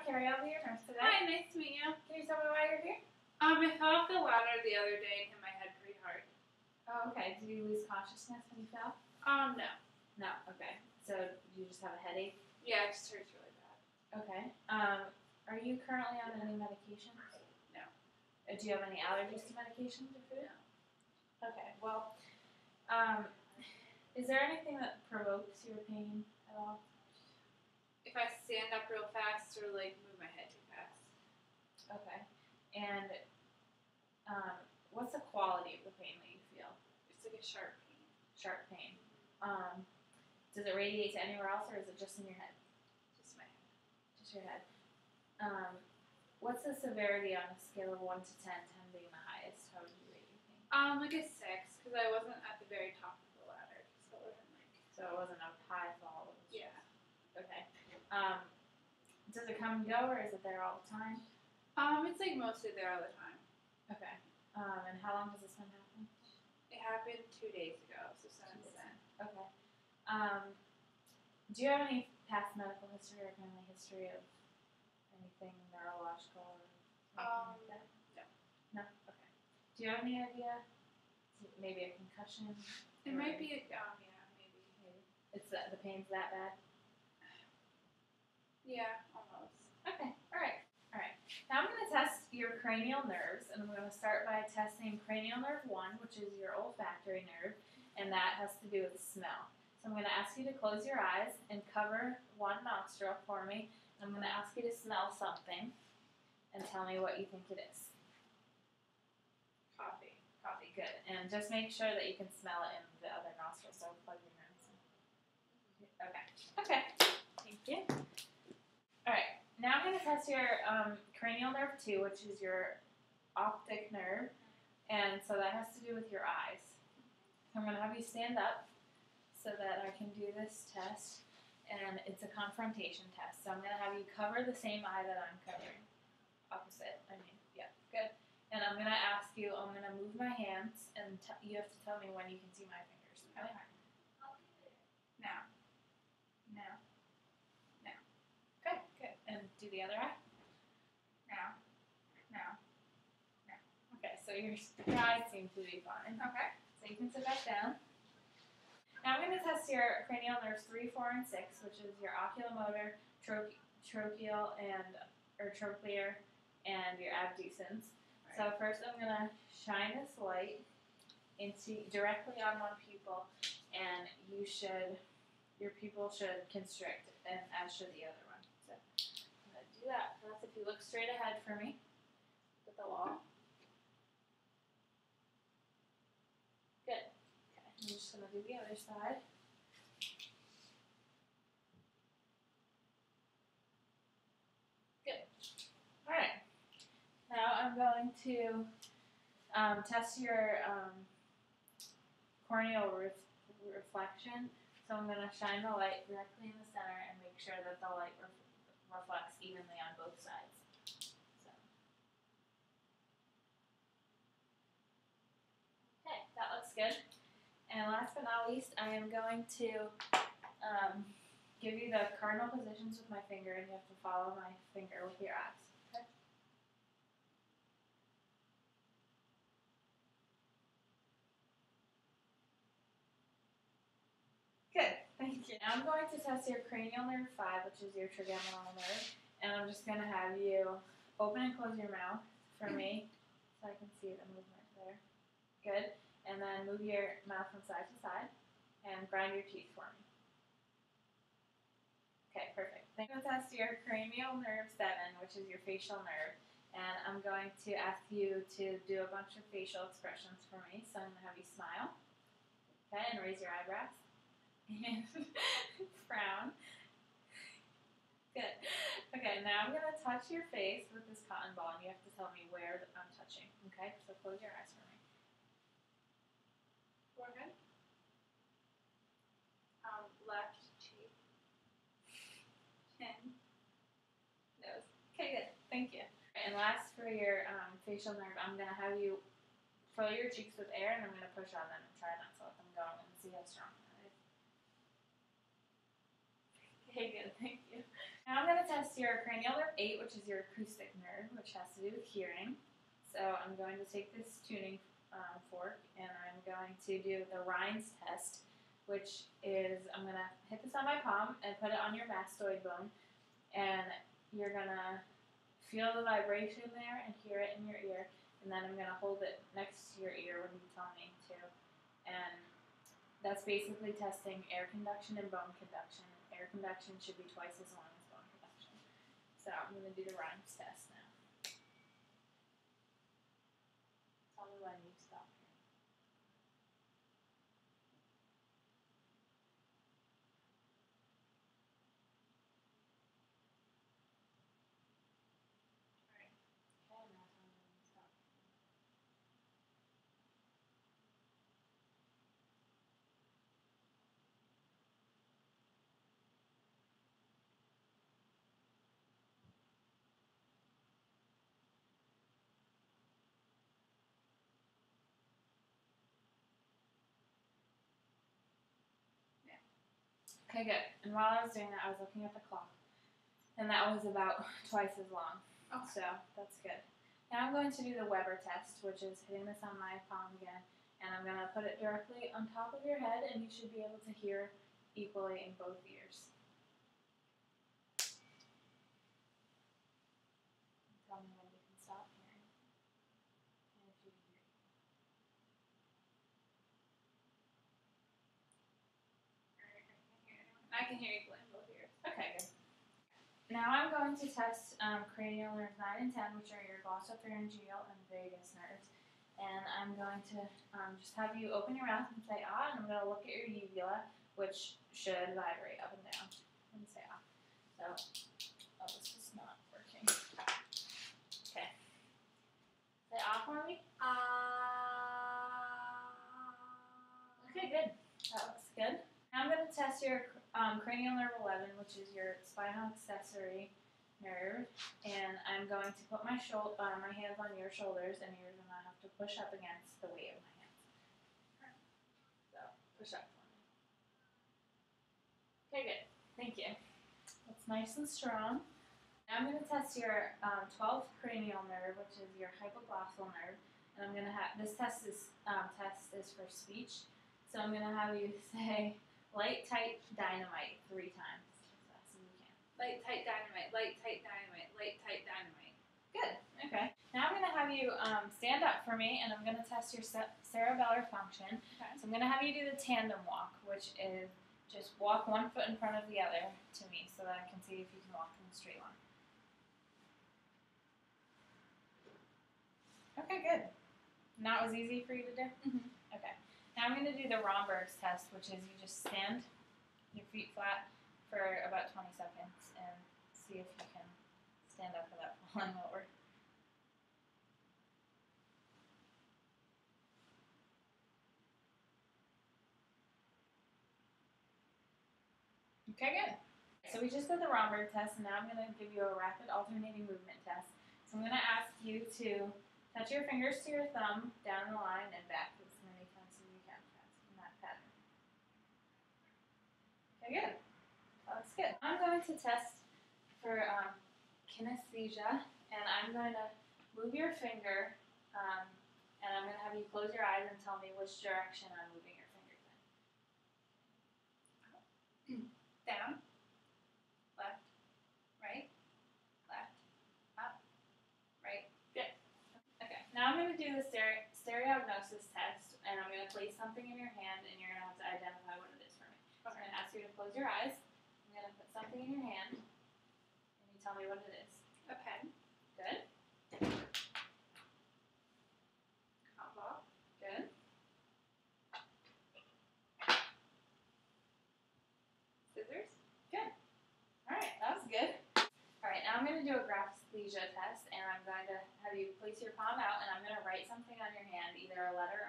Keri. I'll be your nurse today. Hi, nice to meet you. Can you tell me why you're here? I fell off the ladder the other day and hit my head pretty hard. Oh, okay. Did you lose consciousness when you fell? No. No. Okay. So you just have a headache? Yeah, it just hurts really bad. Okay. Are you currently on any medications? No. Do you have any allergies to medications or food? No. Okay. Well, is there anything that provokes your pain at all? If I stand up real fast or like move my head too fast. Okay. And what's the quality of the pain that you feel? It's like a sharp pain. Sharp pain. Does it radiate to anywhere else, or is it just in your head? Just my head. Just your head. What's the severity on a scale of 1 to 10, 10 being the highest? How would you rate your pain? Like a 6, because I wasn't at the very top of the ladder, so it wasn't like. So it wasn't a high fall. Yeah. Okay. Does it come and go, or is it there all the time? It's like mostly there all the time. Okay. And how long has this been happening? It happened 2 days ago, so since then. Okay. Do you have any past medical history or family history of anything neurological or anything like that? No. No? Okay. Do you have any idea? Maybe a concussion? It might be a, yeah, maybe. It's the pain's that bad? Yeah, almost. Okay, alright. Now I'm going to test your cranial nerves, and I'm going to start by testing cranial nerve 1, which is your olfactory nerve, and that has to do with smell. So I'm going to ask you to close your eyes and cover one nostril for me. I'm going to ask you to smell something and tell me what you think it is. Coffee. Coffee, good. And just make sure that you can smell it in the other nostril, so plug your nose in. Okay, thank you. Alright, now I'm going to test your cranial nerve 2, which is your optic nerve, and so that has to do with your eyes. I'm going to have you stand up so that I can do this test, and it's a confrontation test. So I'm going to have you cover the same eye that I'm covering. Opposite, yeah, good. And I'm going to ask you, I'm going to move my hands, and you have to tell me when you can see my fingers. Okay? Now. Okay, good. And do the other eye. Now. Okay, so your eyes seem to be fine. Okay. So you can sit back down. Now I'm going to test your cranial nerves 3, 4, and 6, which is your oculomotor, trochlear, and your abducens. Right. So first I'm going to shine this light directly on one pupil, and your pupil should constrict, and as should the other one. So I'm going to do that. That's if you look straight ahead for me at the wall. Good. Okay, I'm just going to do the other side. Good. Alright. Now I'm going to test your corneal reflection. So I'm going to shine the light directly in the center and make sure that the light reflects evenly on both sides. So. Okay, that looks good. And last but not least, I am going to give you the cardinal positions with my finger, and you have to follow my finger with your eyes. Okay? Good, thank you. Now I'm going to test your cranial nerve 5, which is your trigeminal nerve, and I'm just going to have you open and close your mouth for me so I can see the movement there. Good. And then move your mouth from side to side and grind your teeth for me. Okay, perfect. I'm going to test your cranial nerve 7, which is your facial nerve, and I'm going to ask you to do a bunch of facial expressions for me. So I'm going to have you smile, okay, and raise your eyebrows. And frown. Good. Okay, now I'm going to touch your face with this cotton ball, and you have to tell me where I'm touching. Okay, so close your eyes for me. Forehead. Left cheek. Chin. Nose. Okay, good. Thank you. And last, for your facial nerve, I'm going to have you fill your cheeks with air, and I'm going to push on them and try not to let them go and see how strong that is. Okay, good. Thank you. Now I'm going to test your cranial nerve 8, which is your acoustic nerve, which has to do with hearing. So I'm going to take this tuning fork and I'm going to do the Rhines test, which is I'm going to hit this on my palm and put it on your mastoid bone, and you're going to feel the vibration there and hear it in your ear, and then I'm going to hold it next to your ear when you tell me to. And that's basically testing air conduction and bone conduction. Air conduction should be twice as long as bone conduction. So I'm going to do the Rhines test now. Tell me when you stop here. Alright. Okay, now tell me when you stop. Okay, good. And while I was doing that, I was looking at the clock, and that was about twice as long. Okay. So that's good. Now I'm going to do the Weber test, which is hitting this on my palm again, and I'm going to put it directly on top of your head, and you should be able to hear equally in both ears. Tell me when you can stop hearing, and if you can hear. I can hear you in both ears. Okay, good. Now I'm going to test cranial nerves 9 and 10, which are your glossopharyngeal and vagus nerves. And I'm going to just have you open your mouth and say ah, and I'm going to look at your uvula, which should vibrate up and down, and say ah. So, oh, this is not working. Okay. Say ah for me. Okay, good. That looks good. Now I'm going to test your cranial nerve 11, which is your spinal accessory nerve, and I'm going to put my hands on your shoulders, and you're going to have to push up against the weight of my hands. So, push up for me. Okay, good. Thank you. That's nice and strong. Now I'm going to test your 12th cranial nerve, which is your hypoglossal nerve, and I'm going to have this test is for speech. So I'm going to have you say light, tight, dynamite 3 times as fast as you can. Light, tight, dynamite. Light, tight, dynamite. Light, tight, dynamite. Good. Okay. Now I'm going to have you stand up for me, and I'm going to test your cerebellar function. Okay. So I'm going to have you do the tandem walk, which is just walk one foot in front of the other to me so that I can see if you can walk in a straight line. Okay, good. And that was easy for you to do? Mm-hmm. Okay. Now I'm going to do the Romberg's test, which is you just stand your feet flat for about 20 seconds and see if you can stand up without falling over. Okay, good. So we just did the Romberg test, and now I'm going to give you a rapid alternating movement test. So I'm going to ask you to touch your fingers to your thumb, down the line, and back as many times as you can in that pattern. Okay, good. That's good. I'm going to test for kinesthesia, and I'm going to move your finger, and I'm going to have you close your eyes and tell me which direction I'm moving your fingers in. Down. Left. Right. Left. Up. Right. Good. Okay. Now I'm going to do the stereognosis test, and I'm going to place something in your hand, and you're going to have to identify what it is for me. So I'm going to ask you to close your eyes. I'm going to put something in your hand, and you tell me what it is. A pen. Good. Cotton ball. Good. Scissors. Good. All right, that was good. All right, now I'm going to do a graphesthesia test, and I'm going to have you place your palm out, and I'm going to write something on your hand, either a letter